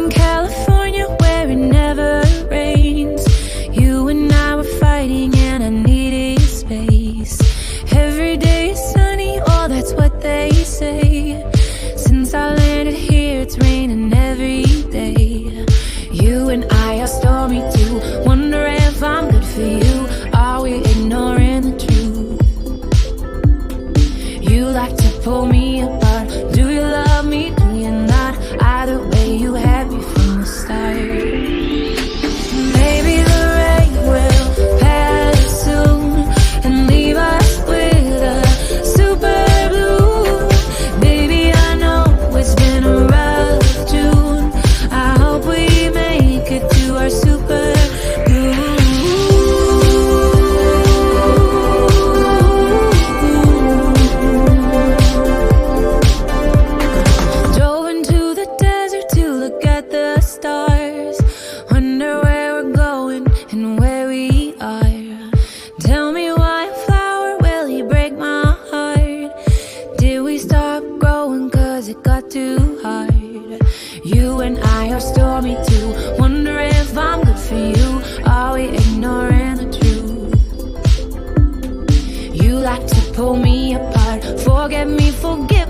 in California where it never rains. You and I were fighting and I needed space. Every day is sunny, oh that's what they say. Since I landed here it's raining every day. You and I are stormy too, wonder if I'm good for you. Are we ignoring the truth? You like to pull me apart. Do you love me? Do you not? Either way you had me from the start. Maybe the rain will pass soon and leave us with a super blue. Baby, I know it's been a rough June. I hope we make it to our super blue. Drove into the desert to look at the stars. Wonder where we're going and where we are. Tell me why a flower, will he break my heart? Did we stop growing cause it got too hard? You and I are stormy too, wonder if I'm good for you. Are we ignoring the truth? You like to pull me apart. Forget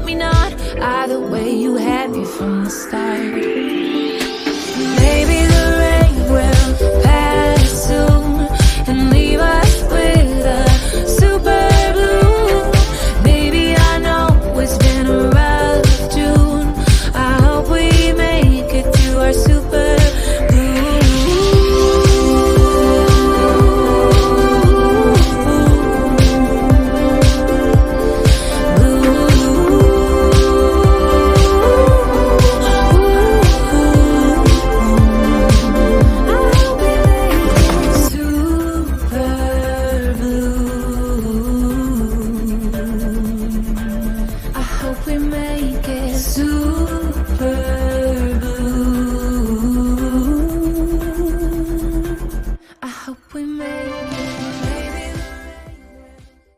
me not. Either way you had me from the start.